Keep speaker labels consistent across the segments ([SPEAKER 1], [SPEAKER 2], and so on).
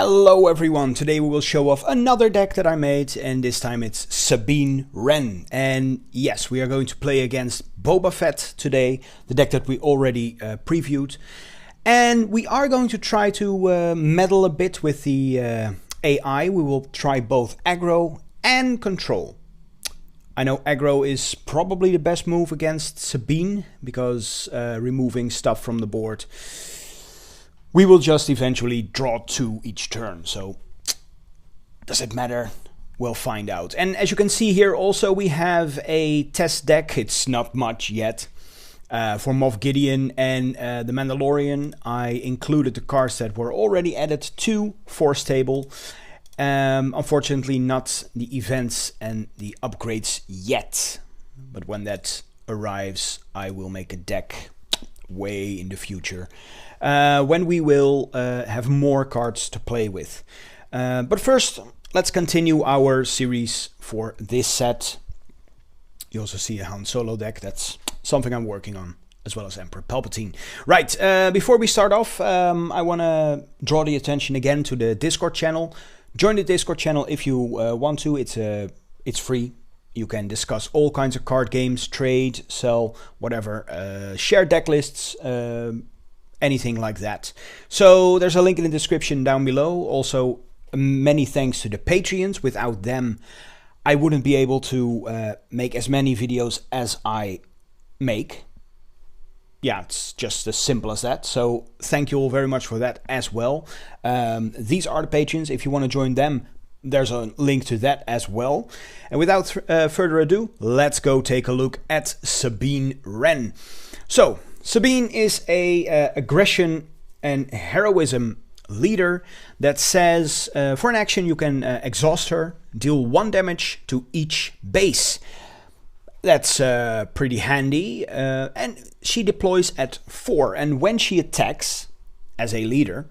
[SPEAKER 1] Hello everyone, today we will show off another deck that I made, and this time it's Sabine Wren. And yes, we are going to play against Boba Fett today, the deck that we already previewed. And we are going to try to meddle a bit with the AI. We will try both aggro and control. I know aggro is probably the best move against Sabine, because removing stuff from the board, we will just eventually draw 2 each turn, so does it matter? We'll find out. And as you can see here also we have a test deck. It's not much yet. For Moff Gideon and the Mandalorian, I included the cards that were already added to Force Table. Unfortunately not the events and the upgrades yet, but when that arrives I will make a deck way in the future, when we will have more cards to play with. But first, let's continue our series for this set. You also see a Han Solo deck. That's something I'm working on, as well as Emperor Palpatine. Right, before we start off, I want to draw the attention again to the Discord channel. Join the Discord channel if you want to. It's free. You can discuss all kinds of card games, trade, sell, whatever, share deck lists, anything like that. So there's a link in the description down below. Also, many thanks to the Patreons. Without them, I wouldn't be able to make as many videos as I make. Yeah, it's just as simple as that. So thank you all very much for that as well. These are the Patreons. If you want to join them, there's a link to that as well. And without further ado, let's go take a look at Sabine Wren. So, Sabine is a aggression and heroism leader that says for an action you can exhaust her, deal 1 damage to each base. That's pretty handy. And she deploys at 4. And when she attacks as a leader,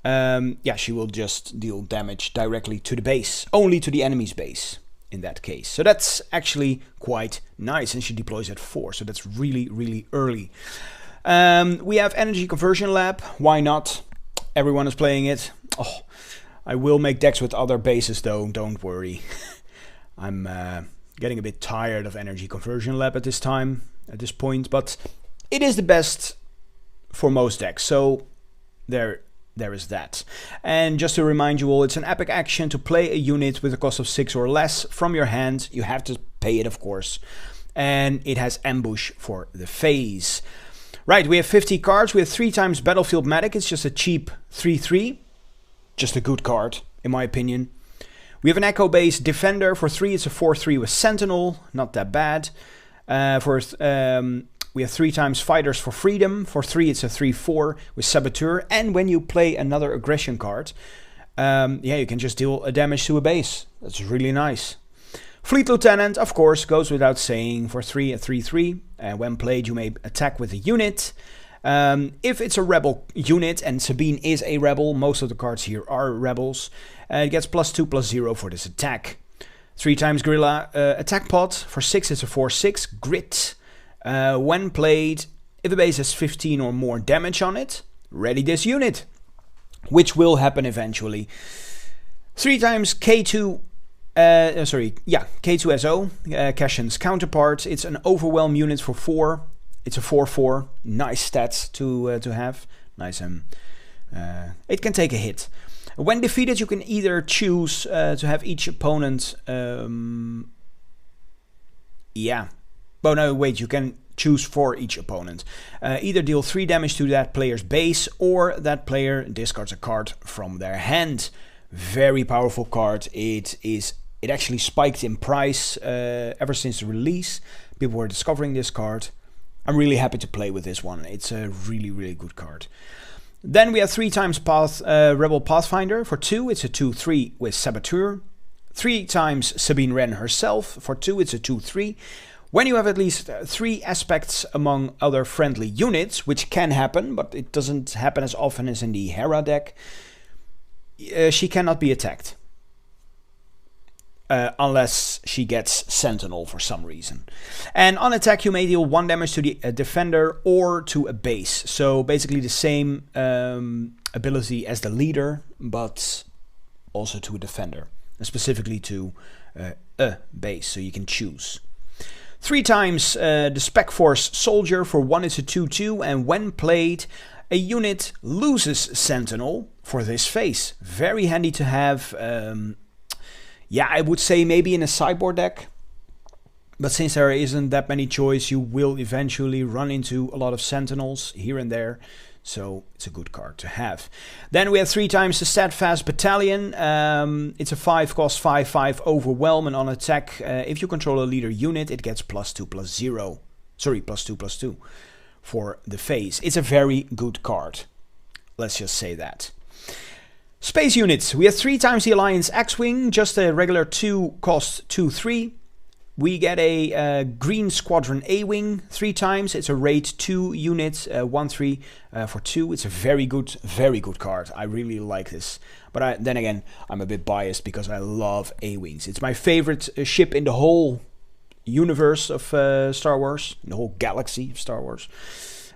[SPEAKER 1] yeah, she will just deal damage directly to the base, only to the enemy's base in that case. So that's actually quite nice, and she deploys at 4, so that's really, really early. We have Energy Conversion Lab. Why not? Everyone is playing it. Oh, I will make decks with other bases though, don't worry. I'm getting a bit tired of Energy Conversion Lab at this point, but it is the best for most decks, so there is that. And just to remind you all, it's an epic action to play a unit with a cost of 6 or less from your hand. You have to pay it, of course. And it has ambush for the phase. Right, we have 50 cards. We have 3 times Battlefield Medic. It's just a cheap 3/3. Just a good card, in my opinion. We have an Echo-based Defender. For 3, it's a 4/3 with Sentinel. Not that bad. We have 3 times Fighters for Freedom. For 3, it's a 3/4 with Saboteur. And when you play another aggression card, yeah, you can just deal a damage to a base. That's really nice. Fleet Lieutenant, of course, goes without saying. For 3, a 3/3. And when played, you may attack with a unit. If it's a rebel unit, and Sabine is a rebel, most of the cards here are rebels, it gets +2/+0 for this attack. 3 times Guerrilla Attack Pod. For 6, it's a 4/6 Grit. When played, if a base has 15 or more damage on it, ready this unit, which will happen eventually. 3 times K2, K2SO, Cassion's counterpart. It's an Overwhelm unit for 4. It's a 4/4. Nice stats to have. Nice. It can take a hit. When defeated, you can either choose to have each opponent. Oh no, wait, you can choose for each opponent. Either deal 3 damage to that player's base, or that player discards a card from their hand. Very powerful card. It actually spiked in price ever since the release. People were discovering this card. I'm really happy to play with this one. It's a really, really good card. Then we have 3 times Rebel Pathfinder. For 2, it's a 2/3 with Saboteur. 3 times Sabine Wren herself. For 2, it's a 2/3. When you have at least 3 aspects among other friendly units, which can happen, but it doesn't happen as often as in the Hera deck, she cannot be attacked. Unless she gets Sentinel for some reason. And on attack you may deal 1 damage to the defender or to a base. So basically the same ability as the leader, but also to a defender, and specifically to a base, so you can choose. 3 times the Spec Force Soldier. For 1 it's a 2/2, and when played, a unit loses Sentinel for this phase. Very handy to have. Yeah, I would say maybe in a sideboard deck. But since there isn't that many choice, you will eventually run into a lot of Sentinels here and there. So it's a good card to have. Then we have 3 times the Steadfast Battalion. It's a 5 cost 5/5 Overwhelm, and on attack, if you control a leader unit, it gets +2/+0. Sorry, +2/+2 for the phase. It's a very good card. Let's just say that. Space units. We have 3 times the Alliance X-Wing, just a regular 2 cost 2/3. We get a Green Squadron A-Wing 3 times. It's a raid 2 unit, 1/3 for 2. It's a very good card. I really like this. But then again, I'm a bit biased because I love A-Wings. It's my favorite ship in the whole universe of Star Wars, in the whole galaxy of Star Wars.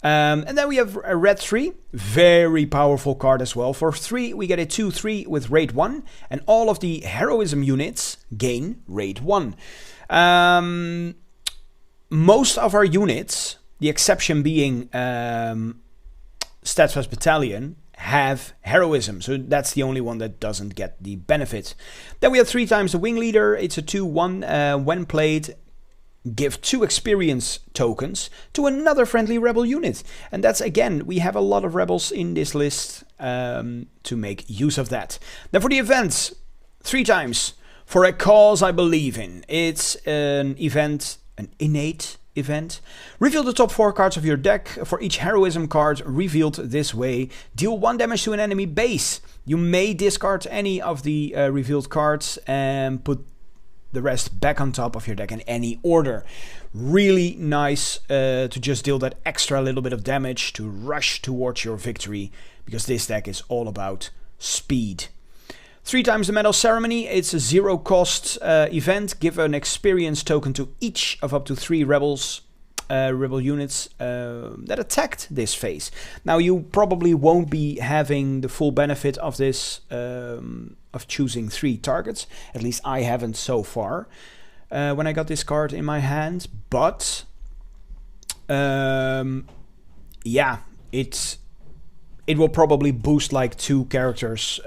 [SPEAKER 1] And then we have a red 3, very powerful card as well. For 3, we get a 2/3 with raid 1, and all of the heroism units gain raid 1. Most of our units, the exception being Steadfast Battalion, have heroism, so that's the only one that doesn't get the benefit. Then we have 3 times the Wing Leader. It's a 2/1. When played, give 2 experience tokens to another friendly rebel unit. And that's, again, we have a lot of rebels in this list to make use of that. Then for the events, 3 times. For a cause I believe in. It's an event, an innate event. Reveal the top 4 cards of your deck. For each heroism card revealed this way, deal 1 damage to an enemy base. You may discard any of the revealed cards and put the rest back on top of your deck in any order. Really nice to just deal that extra little bit of damage to rush towards your victory, because this deck is all about speed. 3 times the Medal Ceremony. It's a 0 cost event. Give an experience token to each of up to 3 rebel units that attacked this phase. Now, you probably won't be having the full benefit of this, of choosing 3 targets. At least I haven't so far when I got this card in my hand. But yeah, it will probably boost like 2 characters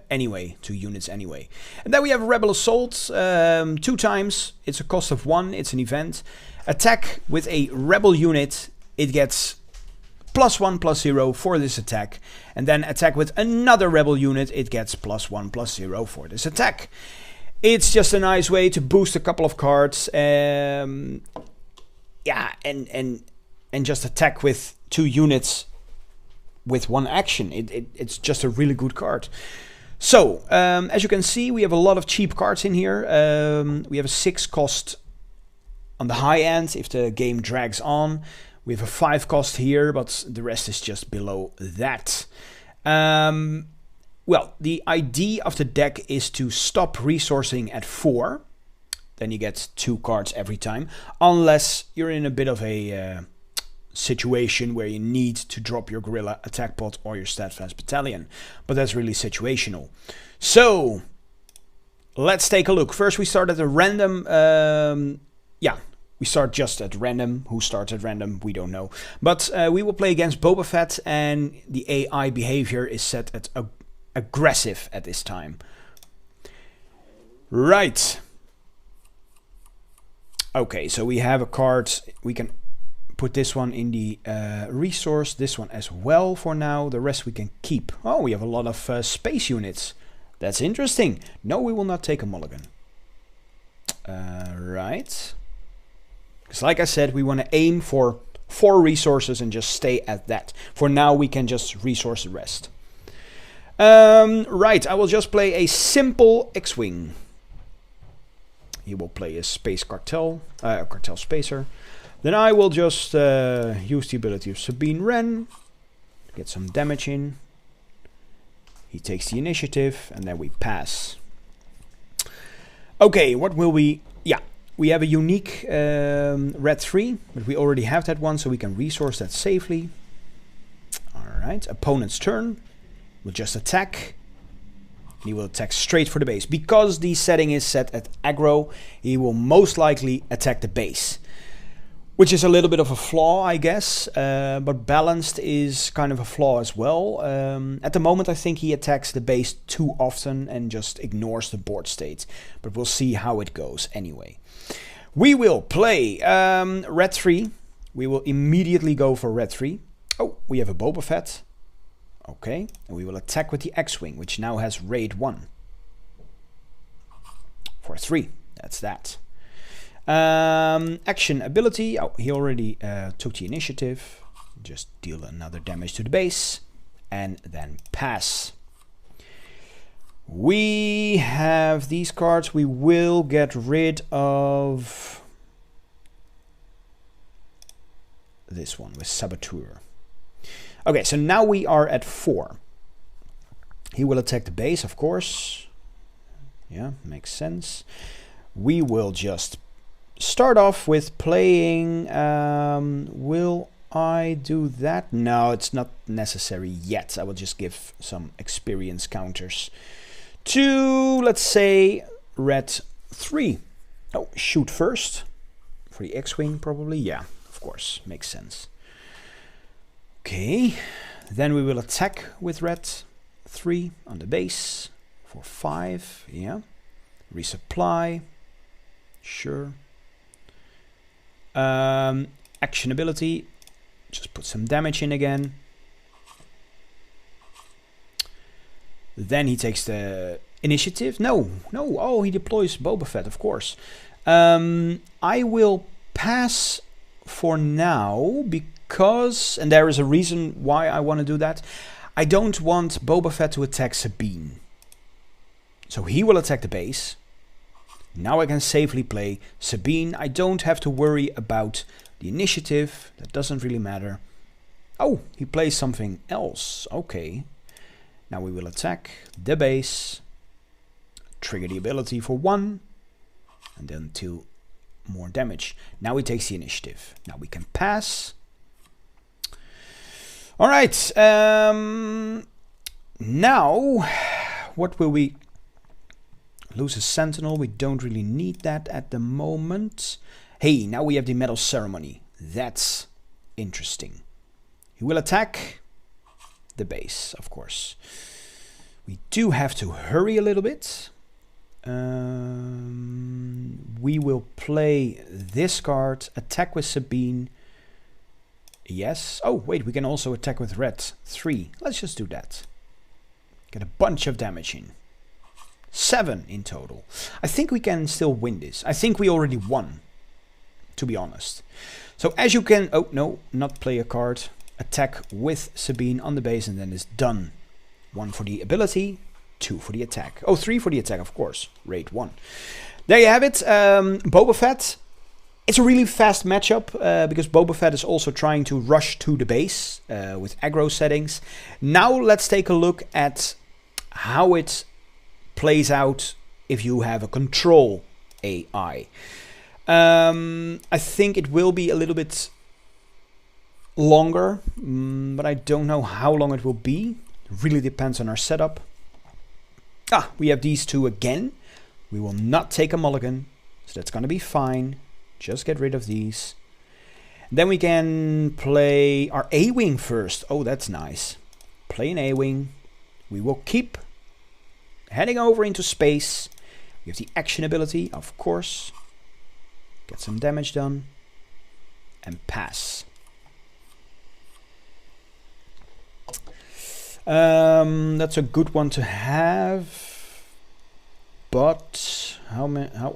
[SPEAKER 1] anyway, 2 units anyway. And then we have Rebel Assault, 2 times. It's a cost of 1, it's an event. Attack with a rebel unit, it gets +1/+0 for this attack. And then attack with another rebel unit, it gets +1/+0 for this attack. It's just a nice way to boost a couple of cards. Yeah, and just attack with 2 units with 1 action. It's just a really good card. So, as you can see, we have a lot of cheap cards in here. We have a 6 cost on the high end if the game drags on. We have a 5 cost here, but the rest is just below that. Well, the idea of the deck is to stop resourcing at 4. Then you get 2 cards every time, unless you're in a bit of a situation where you need to drop your Guerrilla Attack Pod or your Steadfast Battalion. But that's really situational. So, let's take a look. First, we start at a random... we start just at random. Who starts at random, we don't know. But we will play against Boba Fett, and the AI behavior is set at aggressive at this time. Right. Okay, so we have a card. We can put this one in the resource, this one as well for now. The rest we can keep. Oh, we have a lot of space units. That's interesting. No, we will not take a mulligan. Right. Because like I said, we want to aim for 4 resources and just stay at that. For now, we can just resource the rest. Right, I will just play a simple X-Wing. He will play a Space Cartel, Cartel Spacer. Then I will just use the ability of Sabine Wren. Get some damage in. He takes the initiative, and then we pass. Okay, what will we... Yeah, we have a unique red 3, but we already have that one, so we can resource that safely. Alright, opponent's turn. We'll just attack. He will attack straight for the base. Because the setting is set at aggro, he will most likely attack the base. Which is a little bit of a flaw, I guess. But balanced is kind of a flaw as well. At the moment, I think he attacks the base too often and just ignores the board state. But we'll see how it goes anyway. We will play red 3. We will immediately go for red 3. Oh, we have a Boba Fett. Okay, and we will attack with the X-Wing, which now has raid 1. For 3, that's that. Action ability, oh, he already took the initiative. Just deal another damage to the base, and then pass. We have these cards, we will get rid of this one with Saboteur. Okay, so now we are at 4. He will attack the base, of course. Yeah, makes sense. We will just start off with playing... will I do that? No, it's not necessary yet. I will just give some experience counters to, let's say, red 3. Oh, shoot first. For the X-Wing, probably. Yeah, of course. Makes sense. Okay, then we will attack with red 3 on the base for 5, yeah. Resupply, sure. Action ability, just put some damage in again. Then he takes the initiative. No, oh, he deploys Boba Fett, of course. I will pass for now because, and there is a reason why I want to do that. I don't want Boba Fett to attack Sabine. So he will attack the base. Now I can safely play Sabine. I don't have to worry about the initiative. That doesn't really matter. Oh, he plays something else. Okay. Now we will attack the base. Trigger the ability for 1. And then 2 more damage. Now he takes the initiative. Now we can pass. Alright. Now, what will we... Lose a Sentinel. We don't really need that at the moment. Hey, now we have the Medal Ceremony. That's interesting. He will attack the base, of course. We do have to hurry a little bit. We will play this card. Attack with Sabine. Yes. Oh, wait, we can also attack with red 3. Let's just do that. Get a bunch of damage in. 7 in total. I think we can still win this. I think we already won, to be honest. So as you can... Oh, no, not play a card. Attack with Sabine on the base and then it's done. 1 for the ability, 2 for the attack. Oh, 3 for the attack, of course. Raid 1. There you have it. Boba Fett. It's a really fast matchup because Boba Fett is also trying to rush to the base with aggro settings. Now let's take a look at how it plays out if you have a control AI. I think it will be a little bit longer, but I don't know how long it will be. It really depends on our setup. Ah, we have these two again. We will not take a mulligan, so that's going to be fine. Just get rid of these. Then we can play our A-Wing first. Oh, that's nice. Play an A-Wing. We will keep heading over into space. We have the action ability, of course. Get some damage done. And pass. That's a good one to have. But how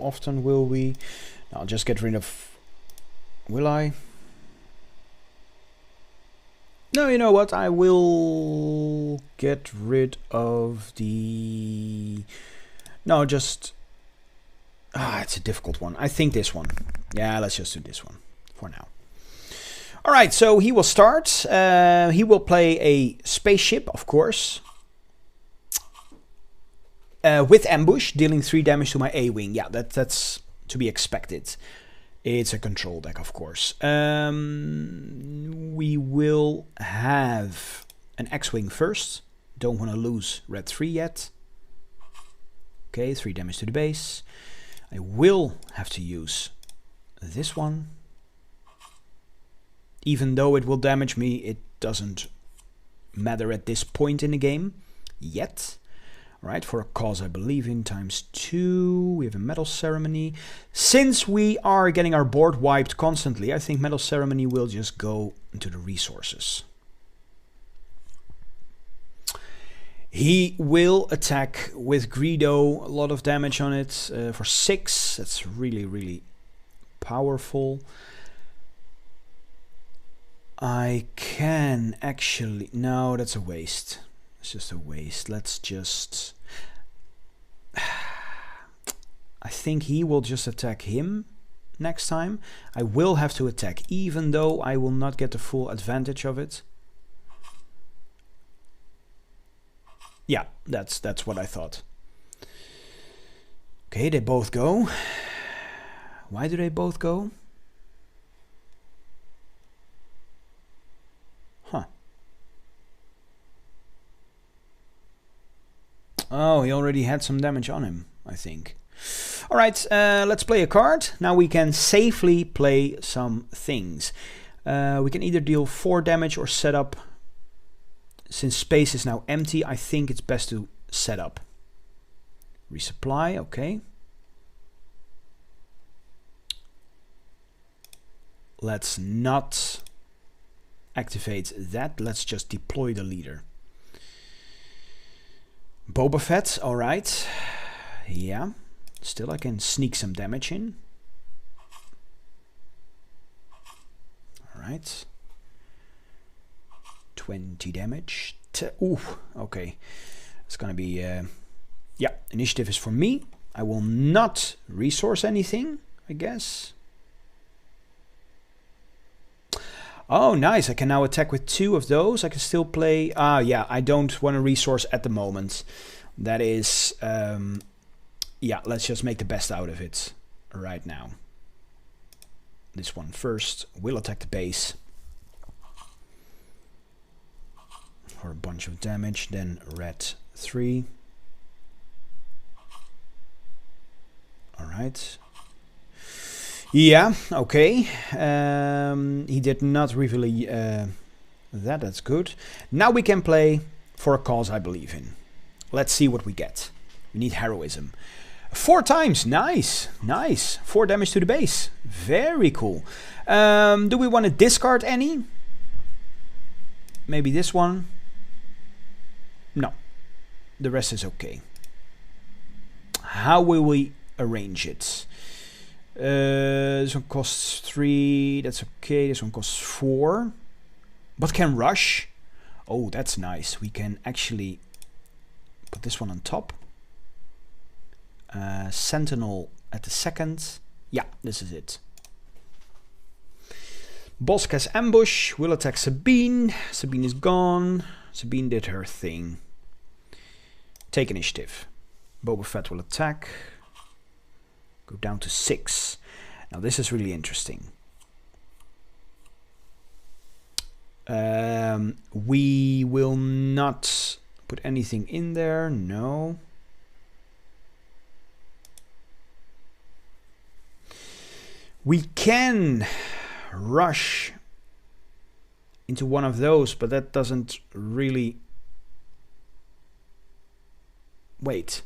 [SPEAKER 1] often will we... I'll just get rid of... Will I? No, you know what? I will get rid of the... No, just... it's a difficult one. I think this one. Yeah, let's just do this one for now. Alright, so he will start. He will play a spaceship, of course. With ambush, dealing 3 damage to my A-Wing. Yeah, that's to be expected. It's a control deck, of course. We will have an X-Wing first. Don't want to lose red 3 yet. Okay, 3 damage to the base. I will have to use this one. Even though it will damage me, it doesn't matter at this point in the game yet. Right, for a cause I believe in ×2. We have a Metal Ceremony. Since we are getting our board wiped constantly, I think Metal Ceremony will just go into the resources. He will attack with Greedo, a lot of damage on it for 6. That's really, really powerful. I can actually... No, that's a waste. It's just a waste. Let's just... I think he will just attack him next time. I will have to attack, even though I will not get the full advantage of it. Yeah, that's what I thought. Okay, they both go. Why do they both go? Huh. Oh, he already had some damage on him, I think. Alright, let's play a card. Now we can safely play some things. We can either deal 4 damage or set up. Since space is now empty, I think it's best to set up. Resupply, okay. Let's not activate that. Let's just deploy the leader. Boba Fett, alright. Yeah, still I can sneak some damage in. Alright. 20 damage. Ooh, okay. It's gonna be... yeah, initiative is for me. I will not resource anything, I guess. Oh, nice. I can now attack with 2 of those. I can still play... yeah, I don't want to resource at the moment. That is... yeah, let's just make the best out of it right now. This one first. Will attack the base. For a bunch of damage. Then red 3. Alright. Yeah, okay. He did not reveal that. That's good. Now we can play for a cause I believe in. Let's see what we get. We need heroism. 4 times. Nice. Nice. 4 damage to the base. Very cool. Do we want to discard any? Maybe this one? No. The rest is okay. How will we arrange it? This one costs 3. That's okay. This one costs 4. But can rush. Oh, that's nice. We can actually put this one on top. Sentinel at the second. Yeah, this is it. Bosk has ambush. Will attack Sabine. Sabine is gone. Sabine did her thing. Take initiative. Boba Fett will attack. Go down to 6. Now this is really interesting. We will not put anything in there. No. We can rush into one of those, but that doesn't really... Wait.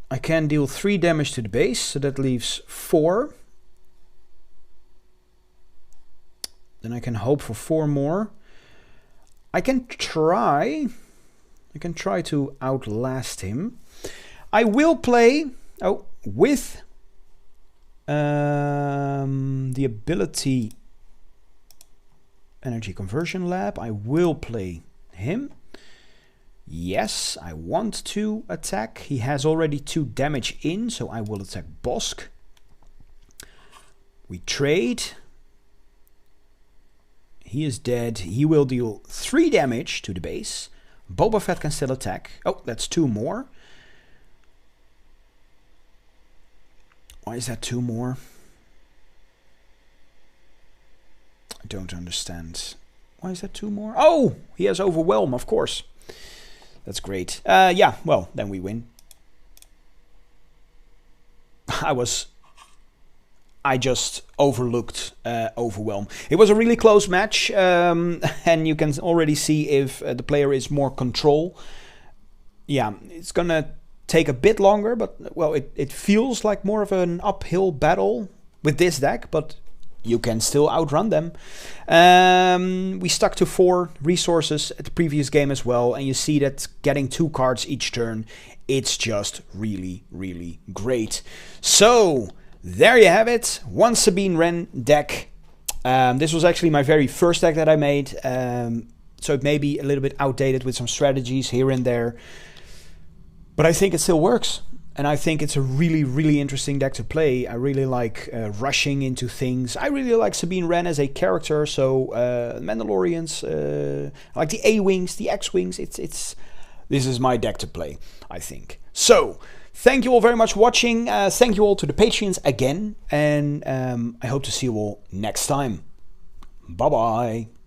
[SPEAKER 1] I can deal 3 damage to the base, so that leaves 4. Then I can hope for 4 more. I can try to outlast him. I will play with the ability Energy Conversion Lab. I will play him. Yes, I want to attack. He has already 2 damage in, so I will attack Bosk. We trade. He is dead. He will deal 3 damage to the base. Boba Fett can still attack. Oh, that's 2 more. Why is that 2 more? I don't understand. Why is that 2 more? Oh, he has Overwhelm, of course. That's great. Yeah, well, then we win. I just overlooked Overwhelm. It was a really close match, and you can already see if the player is more control. Yeah, it's gonna take a bit longer, but well, it feels like more of an uphill battle with this deck, but you can still outrun them. We stuck to 4 resources at the previous game as well, and you see that getting 2 cards each turn, it's just really, really great. So there you have it, one Sabine Wren deck. This was actually my very first deck that I made, so it may be a little bit outdated with some strategies here and there, but I think it still works. And I think it's a really, really interesting deck to play. I really like rushing into things. I really like Sabine Wren as a character. So Mandalorians, I like the A-Wings, the X-Wings. This is my deck to play, I think. So thank you all very much for watching. Thank you all to the Patreons again. And I hope to see you all next time. Bye-bye.